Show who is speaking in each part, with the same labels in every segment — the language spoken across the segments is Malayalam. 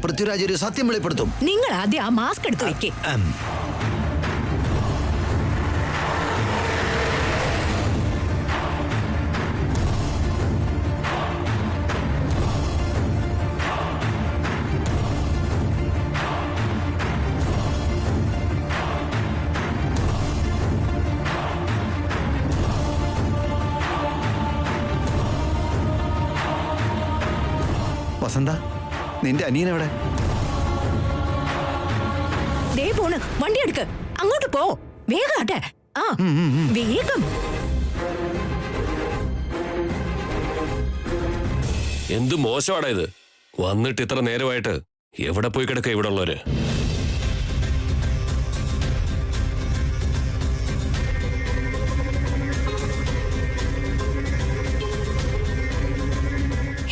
Speaker 1: പൃഥ്വിരാജ് ഒരു സത്യം വെളിപ്പെടുത്തും.
Speaker 2: നിങ്ങൾ ആദ്യം ആ മാസ്ക് എടുത്ത് വെക്കേ.
Speaker 1: വസന്ത, നിന്റെ അനിയനെവിടെ?
Speaker 2: ദേ പോണ്, വണ്ടി എടുക്ക്, അങ്ങോട്ട് പോ, വേഗം ആട്ടെ. ആ വേഗം.
Speaker 3: എന്ത് മോശമാടാ ഇത്. വന്നിട്ട് ഇത്ര നേരമായിട്ട് എവിടെ പോയി കിടക്ക ഇവിടെ ഉള്ളവര്?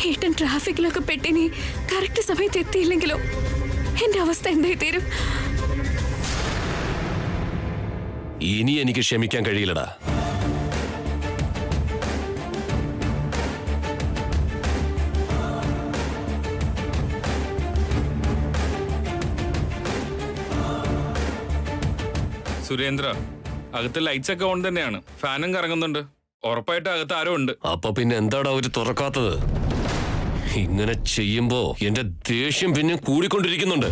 Speaker 4: ഏട്ടൻ ട്രാഫിക്കിലൊക്കെ പെട്ടിനി കറക്റ്റ് സമയത്ത് എത്തിയില്ലെങ്കിലോ എന്റെ അവസ്ഥ എന്തായി തീരും?
Speaker 3: ഇനി എനിക്ക് ക്ഷമിക്കാൻ കഴിയില്ലടാ.
Speaker 5: സുരേന്ദ്ര, അകത്ത് ലൈറ്റ്സ് ഒക്കെ ഓൺ തന്നെയാണ്, ഫാനും കറങ്ങുന്നുണ്ട്. ഉറപ്പായിട്ട് അകത്ത് ആരോ ഉണ്ട്.
Speaker 3: അപ്പൊ പിന്നെ എന്താടാ അവര് തുറക്കാത്തത്? ഇങ്ങനെ ചെയ്യുമ്പോ എന്റെ ദേഷ്യം പിന്നെ കൂടിക്കൊണ്ടിരിക്കുന്നുണ്ട്.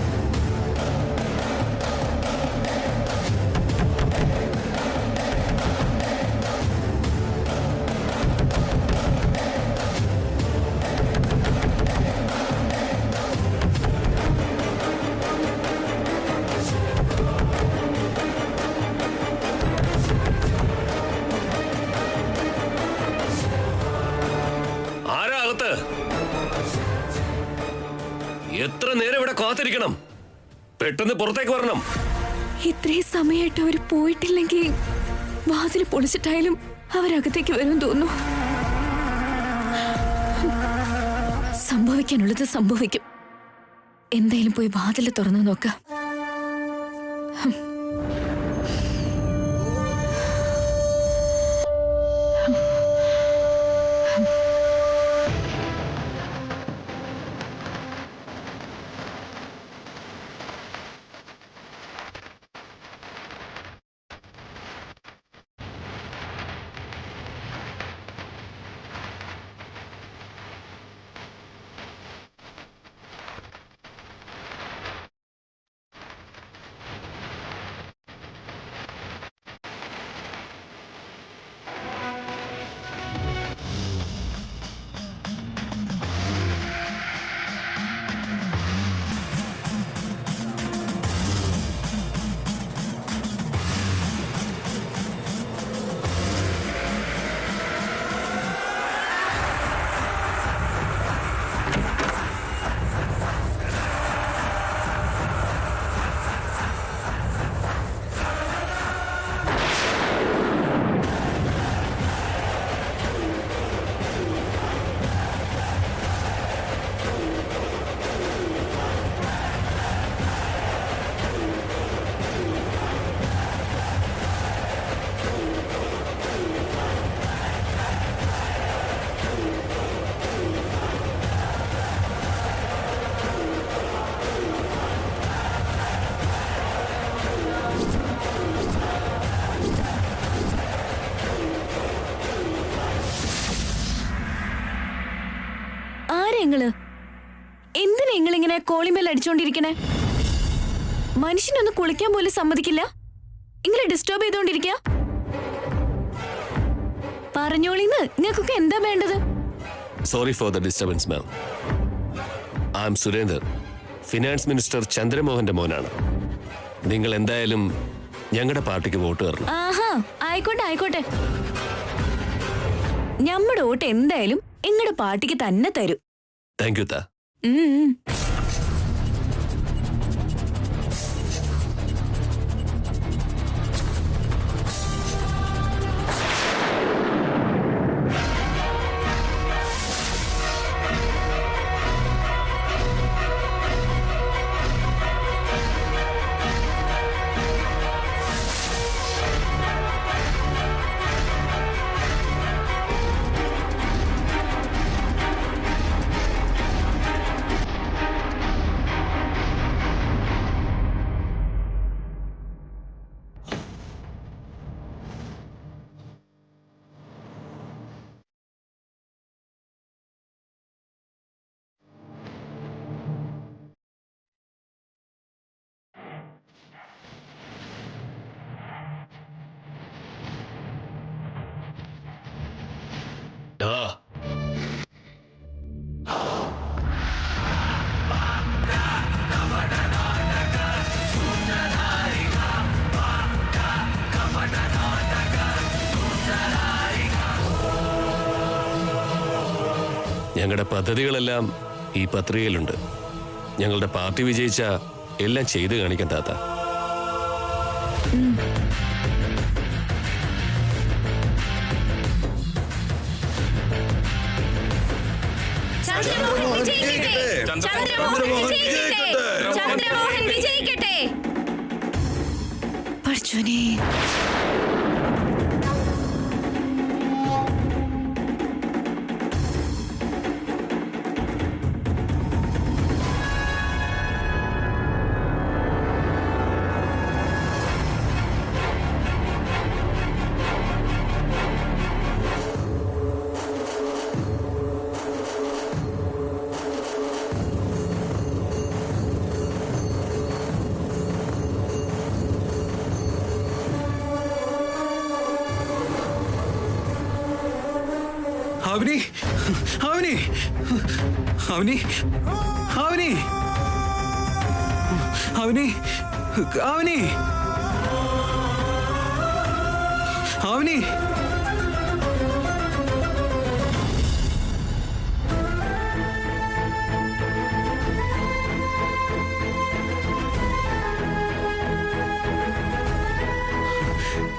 Speaker 3: ആരാ അകത്ത്? എത്ര നേരം ഇവിടെ കാത്തിരിക്കണം? പെട്ടെന്ന് പുറത്തേക്ക് വരണം.
Speaker 4: ഇത്രയും സമയമായിട്ട് അവര് പോയിട്ടില്ലെങ്കിൽ വാതിൽ പൊളിച്ചിട്ടായാലും അവരകത്തേക്ക് വരും തോന്നുന്നു. സംഭവിക്കാനുള്ളത് സംഭവിക്കും. എന്തായാലും പോയി വാതിൽ തുറന്നു നോക്കാം. എന്തിനാ നിങ്ങളിങ്ങനെ കോളിംബെൽ അടിച്ചോണ്ടിരിക്കണേ? മനുഷ്യനൊന്ന് കുളിക്കാൻ പോലും സമ്മതിക്കില്ല. ഇങ്ങനെ ഡിസ്റ്റർബ് ചെയ്തോണ്ടിരിക്കുക. പറഞ്ഞോളിന്ന് നിങ്ങൾക്കൊക്കെ എന്താ വേണ്ടത്?
Speaker 3: Sorry for the disturbance ma'am. I am Surender, finance minister ചന്ദ്രമോഹന്റെ മോനാണ്. നിങ്ങൾ എന്തായാലും ഞങ്ങളുടെ പാർട്ടിക്ക് വോട്ട് തരണം.
Speaker 2: ആഹാ, ആയിക്കോട്ടെ ആയിക്കോട്ടെ. ഞമ്മടെ വോട്ട് എന്തായാലും നിങ്ങളുടെ പാർട്ടിക്ക് തന്നെ തരും.
Speaker 3: താങ്ക് യു താ. ആ ഞങ്ങളുടെ പദ്ധതികളെല്ലാം ഈ പത്രികയിലുണ്ട്. ഞങ്ങളുടെ പാർട്ടി വിജയിച്ച എല്ലാം ചെയ്തു കാണിക്കാൻ താത്ത.
Speaker 4: ചന്ദ്രമോഹൻ വിജയിക്കട്ടെ! ചന്ദ്രമോഹൻ വിജയിക്കട്ടെ! ചന്ദ്രമോഹൻ വിജയിക്കട്ടെ! പഠിച്ചോനെ,
Speaker 6: അവനി അവനി അവനി അവനി അവനി അവനി അവനി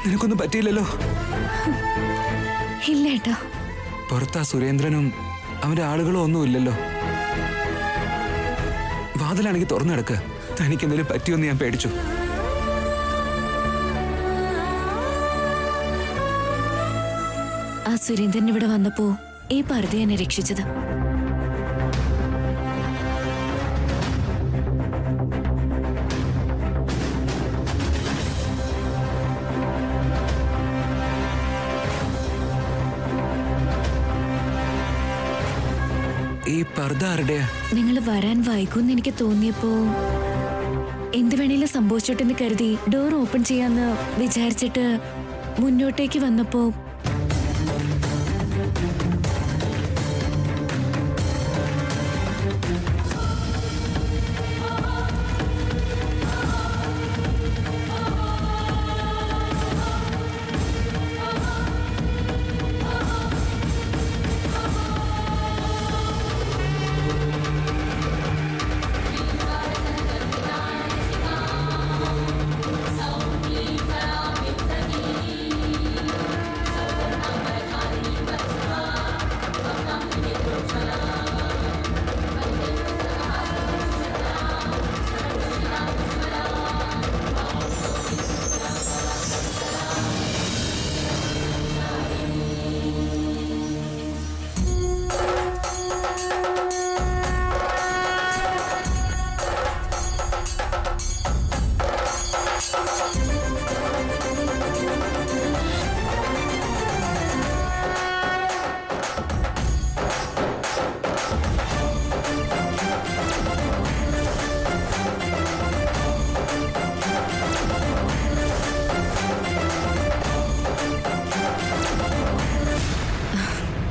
Speaker 6: നിനക്കൊന്നും പറ്റിയില്ലല്ലോ?
Speaker 4: ഇല്ല ഏട്ടാ.
Speaker 6: പുറത്താ സുരേന്ദ്രനും അവന്റെ ആളുകളും ഒന്നും ഇല്ലല്ലോ. വാതിലാണെങ്കിൽ തുറന്നു കിടക്ക്. തനിക്ക് എന്തെങ്കിലും പറ്റിയോന്ന് ഞാൻ പേടിച്ചു.
Speaker 4: ആ സുരേന്ദ്രൻ ഇവിടെ വന്നപ്പോ ഈ പർദ്ദ എന്നെ രക്ഷിച്ചത്.
Speaker 6: ഈ പർദ്ദ ആരുടെയാ?
Speaker 4: നിങ്ങൾ വരാൻ വൈകുമെന്ന് എനിക്ക് തോന്നിയപ്പോ എന്ത് വേണേലും സംഭവിച്ചോട്ടെന്ന് കരുതി ഡോർ ഓപ്പൺ ചെയ്യാന്ന് വിചാരിച്ചിട്ട് മുന്നോട്ടേക്ക് വന്നപ്പോ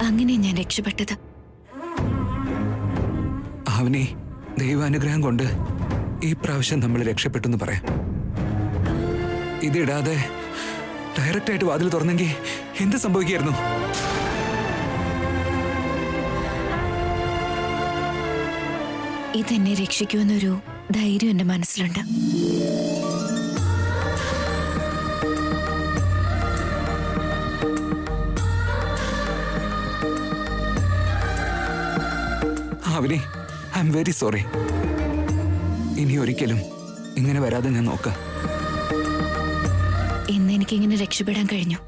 Speaker 4: അങ്ങനെ ഞാൻ രക്ഷപ്പെട്ടത്.
Speaker 6: അവനെ ദൈവാനുഗ്രഹം കൊണ്ട് ഈ പ്രാവശ്യം നമ്മൾ രക്ഷപ്പെട്ടെന്ന് പറയാം. ഇതിടാതെ ഡയറക്റ്റായിട്ട് വാതിൽ തുറന്നെങ്കിൽ എന്ത് സംഭവിക്കായിരുന്നു?
Speaker 4: ഇതെന്നെ രക്ഷിക്കുമെന്നൊരു ധൈര്യം എന്റെ മനസ്സിലുണ്ട്.
Speaker 6: അവനെ ഐ എം വെരി സോറി. ഇനി ഒരിക്കലും ഇങ്ങനെ വരാതെ ഞാൻ നോക്കാം.
Speaker 4: ഇന്ന് എനിക്കിങ്ങനെ രക്ഷപ്പെടാൻ കഴിഞ്ഞു.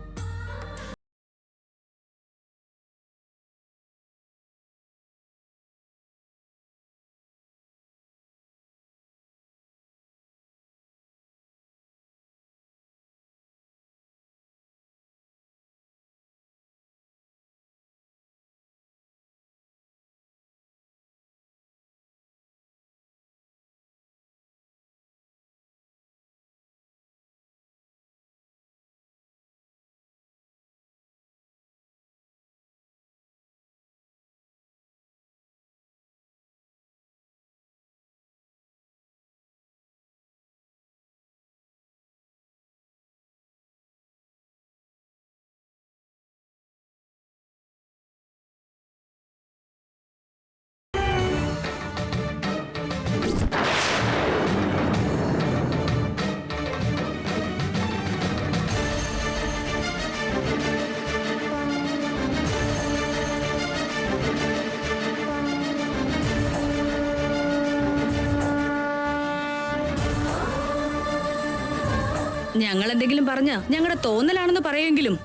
Speaker 7: ഞങ്ങൾ എന്തെങ്കിലും പറഞ്ഞ ഞങ്ങളുടെ തോന്നലാണെന്ന് പറയുമെങ്കിലും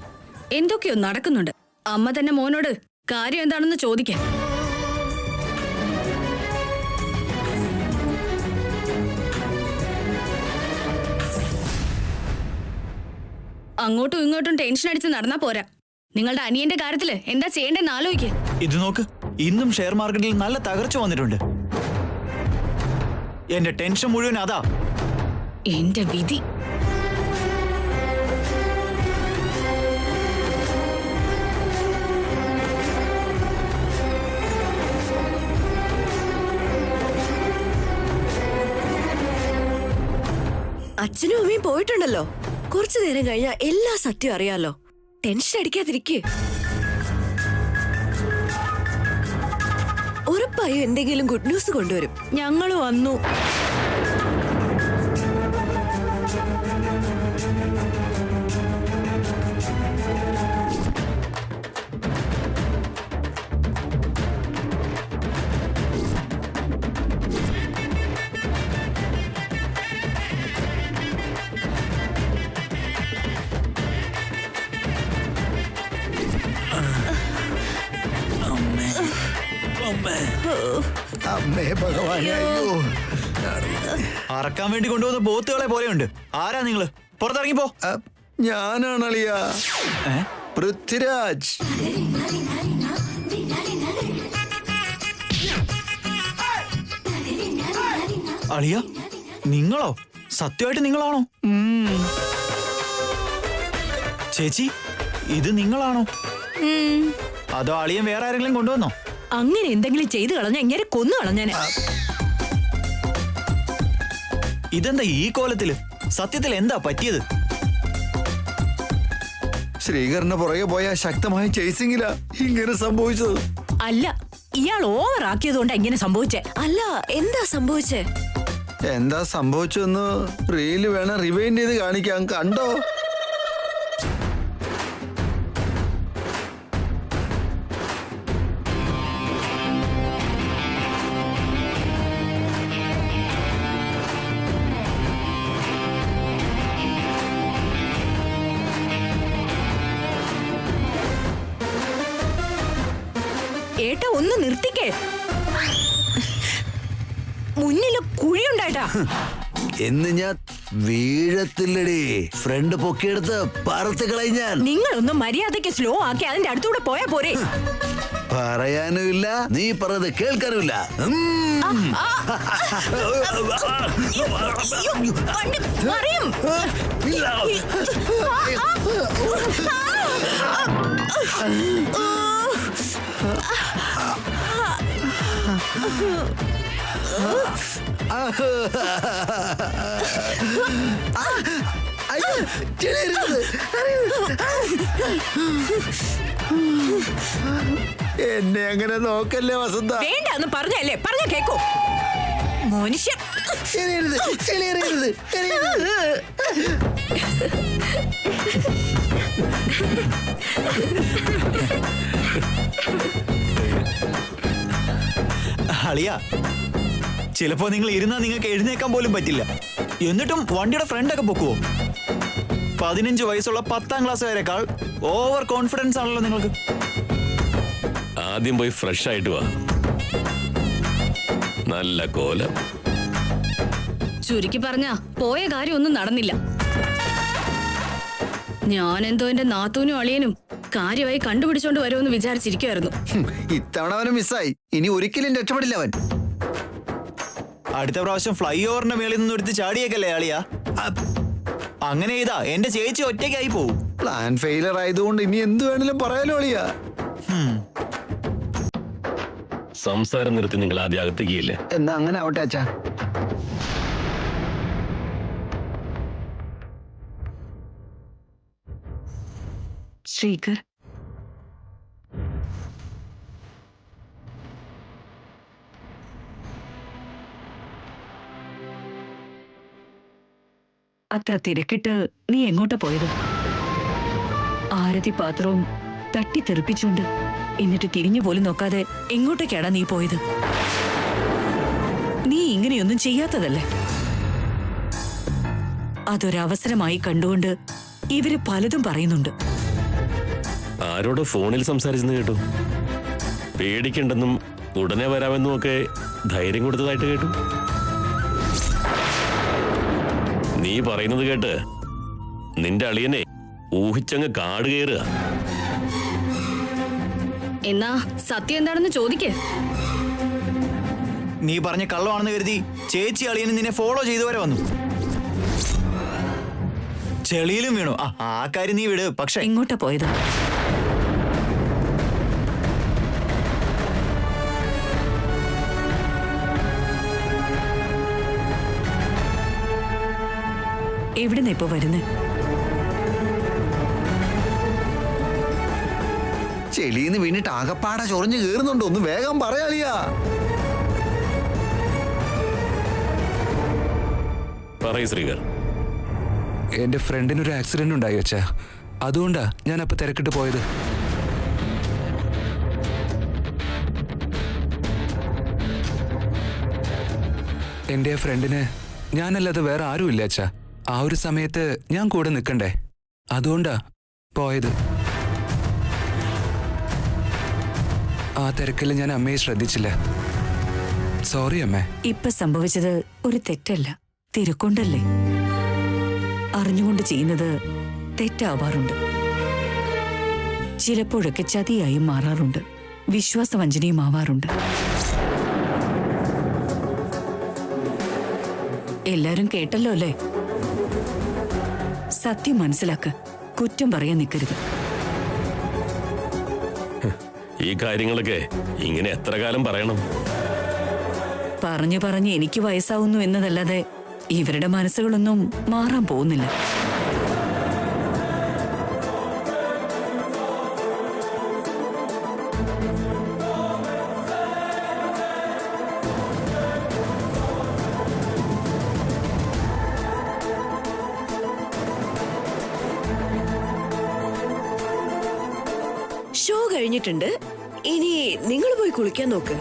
Speaker 7: എന്തൊക്കെയോ നടക്കുന്നുണ്ട്. അമ്മ തന്നെ മോനോട് കാര്യം എന്താണെന്ന് ചോദിക്കാൻ. അങ്ങോട്ടും ഇങ്ങോട്ടും ടെൻഷൻ അടിച്ച് നടന്നാ പോരാ. നിങ്ങളുടെ അനിയന്റെ കാര്യത്തില് എന്താ ചെയ്യേണ്ടെന്ന് ആലോചിക്ക്.
Speaker 8: ഇത് നോക്ക്, ഇന്നും ഷെയർ മാർക്കറ്റിൽ നല്ല തകർച്ച വന്നിട്ടുണ്ട്. എന്റെ ടെൻഷൻ മുഴുവൻ അതാ.
Speaker 7: എന്റെ വിധി.
Speaker 2: അച്ഛനും അമ്മയും പോയിട്ടുണ്ടല്ലോ. കുറച്ചു നേരം കഴിഞ്ഞാൽ എല്ലാ സത്യം അറിയാലോ. ടെൻഷൻ അടിക്കാതിരിക്കേ. ഉറപ്പായും എന്തെങ്കിലും ഗുഡ് ന്യൂസ് കൊണ്ടുവരും. ഞങ്ങൾ വന്നു.
Speaker 1: അമ്മേ ഭഗവാനെ, അയ്യോ.
Speaker 8: അറക്കാൻ വേണ്ടി കൊണ്ടുവന്ന പോത്തുകളെ പോലെയുണ്ട്. ആരാ നിങ്ങള്? പുറത്തിറങ്ങിപ്പോ.
Speaker 1: ഞാനാണ് അളിയ, പൃഥ്വിരാജ്.
Speaker 8: അളിയ, നിങ്ങളോ? സത്യമായിട്ട് നിങ്ങളാണോ? ചേച്ചി, ഇത് നിങ്ങളാണോ? അതോ അളിയൻ വേറെ ആരെങ്കിലും കൊണ്ടുവന്നോ?
Speaker 2: അങ്ങനെ എന്തെങ്കിലും ചെയ്തു കളഞ്ഞ ഇങ്ങനെ കൊന്നു കളഞ്ഞാനെ.
Speaker 8: ഇതെന്താ ഈ കോലത്തില്? സത്യത്തിൽ എന്താ പറ്റിയത്?
Speaker 1: ശ്രീകറിന്റെ പുറകെ പോയ ശക്തമായ ചേസിംഗില ഇങ്ങനെ സംഭവിച്ചത്.
Speaker 2: അല്ല, ഇയാൾ ഓവർ ആക്കിയതുകൊണ്ടാ ഇങ്ങനെ സംഭവിച്ചേ. അല്ല, എന്താ സംഭവിച്ചേ?
Speaker 1: എന്താ സംഭവിച്ചെന്ന് റീല് വേണം റിവൈൻഡ് ചെയ്ത് കാണിക്കാം. കണ്ടോ?
Speaker 2: ഏട്ടാ, ഒന്ന് നിർത്തിക്കേ. മുന്നില് കുഴിയുണ്ടായിട്ടാ.
Speaker 1: എന്ന് ഞാൻ വീഴത്തില്ലടി. ഫ്രണ്ട് പൊക്കിയെടുത്ത് പറത്ത് കളഞ്ഞാൽ.
Speaker 2: നിങ്ങളൊന്ന് മര്യാദയ്ക്ക് സ്ലോ ആക്കി അതിന്റെ അടുത്തൂടെ പോയാ പോരെ.
Speaker 1: പറയാനുമില്ല, നീ പറഞ്ഞത് കേൾക്കാനുമില്ല.
Speaker 2: പറയും.
Speaker 1: അയ്യോ, ചെളിയരുത്. എന്നെ അങ്ങനെ നോക്കല്ലേ വസന്ത.
Speaker 2: വേണ്ട എന്ന് പറഞ്ഞല്ലേ, പറഞ്ഞ കേക്കോ മനുഷ്യൻ.
Speaker 1: ചെളിയരുത്, ചെളിയരുത്, ചെളിയരുത്.
Speaker 8: അളിയ, ചിലപ്പോ നിങ്ങൾ ഇരുന്നാ നിങ്ങൾക്ക് എഴുന്നേക്കാൻ പോലും പറ്റില്ല. എന്നിട്ടും വണ്ടിയുടെ ഫ്രണ്ടൊക്കെ പൊക്കുവോ? 15 വയസ്സുള്ള 10ാം ക്ലാസ് വരെക്കാൾ ഓവർ കോൺഫിഡൻസ് ആണല്ലോ നിങ്ങൾക്ക്.
Speaker 3: ആദ്യം പോയി ഫ്രഷ് ആയിട്ട് വാ. നല്ല കോലം.
Speaker 7: ചുരുക്കി പറഞ്ഞ പോയ കാര്യം ഒന്നും നടന്നില്ല. ഞാനെന്തോ എന്റെ നാത്തൂനും അളിയനും കാര്യമായി കണ്ടുപിടിച്ചോണ്ട് വരുമെന്ന് വിചാരിച്ചിരിക്കുവായിരുന്നു.
Speaker 1: ഇത്തവണ അവന് മിസ്സായി. ഇനി ഒരിക്കലും രക്ഷപ്പെടില്ല അവൻ.
Speaker 8: അടുത്ത പ്രാവശ്യം ഫ്ലൈ ഓവറിന്റെ മേളിൽ നിന്ന് എടുത്ത് ചാടിയേക്കല്ലേ അളിയ? അങ്ങനെ ചെയ്താ എന്റെ ചേച്ചി ഒറ്റയ്ക്കായി പോവും.
Speaker 1: പ്ലാൻ ഫെയിലർ ആയതുകൊണ്ട് ഇനി എന്ത് വേണേലും പറയാലോ അളിയാ.
Speaker 3: സംസാരം നിർത്തി നിങ്ങൾ ആദ്യം അകത്തേക്കില്ലേ?
Speaker 1: എന്നാ അങ്ങനെ ആവട്ടെ അച്ഛാ.
Speaker 4: ശ്രീകർ,
Speaker 9: അത്ര തിരക്കിട്ട് നീ എങ്ങോട്ടാ പോയത്? ആരതി പാത്രവും തട്ടിത്തെറിപ്പിച്ചുണ്ട്. എന്നിട്ട് തിരിഞ്ഞു പോലും നോക്കാതെ എങ്ങോട്ടേക്കാടാ നീ പോയത്? നീ ഇങ്ങനെയൊന്നും ചെയ്യാത്തതല്ലേ? അതൊരവസരമായി കണ്ടുകൊണ്ട് ഇവര് പലതും പറയുന്നുണ്ട്.
Speaker 3: ആരോട് ഫോണിൽ സംസാരിച്ചെന്ന് കേട്ടു. പേടിക്കണ്ടെന്നും ഉടനെ വരാമെന്നും ഒക്കെ ധൈര്യം കൊടുത്തതായിട്ട് കേട്ടു. നീ പറയുന്നത് കേട്ട് നിന്റെ അളിയനെ ഊഹിച്ചങ്ങ് കാട് കയറുക.
Speaker 7: എന്നാ സത്യം എന്താണെന്ന് ചോദിക്കേ.
Speaker 8: നീ പറഞ്ഞ കള്ളമാണെന്ന് കരുതി ചേച്ചി അളിയന് നിന്നെ ഫോളോ ചെയ്തുവരെ വന്നു. ചെളിയിലും വീണു. ആ കാര്യം നീ വിട്. പക്ഷെ
Speaker 9: എങ്ങോട്ടാ പോയത്? എവിടുന്ന ഇപ്പൊ വരുന്നേ?
Speaker 1: ചെളിന്ന് വീണിട്ട് ആകപ്പാടെ ചൊറിഞ്ഞു കയറുന്നുണ്ടോ? ഒന്ന് വേഗം പറയാളിയാ.
Speaker 3: പറയ് ശ്രീകർ.
Speaker 6: എന്റെ ഫ്രണ്ടിനൊരു ആക്സിഡന്റ് ഉണ്ടായി വെച്ചാ, അതുകൊണ്ടാ ഞാൻ അപ്പൊ തിരക്കിട്ട് പോയത്. എന്റെ ഫ്രണ്ടിന് ഞാനല്ലാതെ വേറെ ആരുമില്ല അച്ഛാ. ആ ഒരു സമയത്ത് ഞാൻ കൂടെ നിൽക്കണ്ടേ, അതുകൊണ്ടാ പോയത്. ആ തിരക്കിൽ ഞാൻ അമ്മയെ ശ്രദ്ധിച്ചില്ല. സോറി അമ്മേ.
Speaker 9: ഇപ്പൊ സംഭവിച്ചത് ഒരു തെറ്റല്ല, തിരക്കൊണ്ടല്ലേ. അറിഞ്ഞുകൊണ്ട് ചെയ്യുന്നത് തെറ്റാവാറുണ്ട്. ചിലപ്പോഴൊക്കെ ചതിയായും മാറാറുണ്ട്, വിശ്വാസവഞ്ചനയും ആവാറുണ്ട്. എല്ലാരും കേട്ടല്ലോ അല്ലേ? സത്യം മനസ്സിലാക്ക്, കുറ്റം പറയാൻ നിൽക്കരുത്.
Speaker 3: ഈ കാര്യങ്ങളൊക്കെ ഇങ്ങനെ എത്ര കാലം പറയണം?
Speaker 9: പറഞ്ഞു പറഞ്ഞ് എനിക്ക് വയസ്സാവുന്നു എന്നതല്ലാതെ ഇവരുടെ മനസ്സുകളൊന്നും മാറാൻ പോകുന്നില്ല.
Speaker 2: ഷോ കഴിഞ്ഞിട്ടുണ്ട്. ഇനി നിങ്ങൾ പോയി കുളിക്കാൻ നോക്ക്.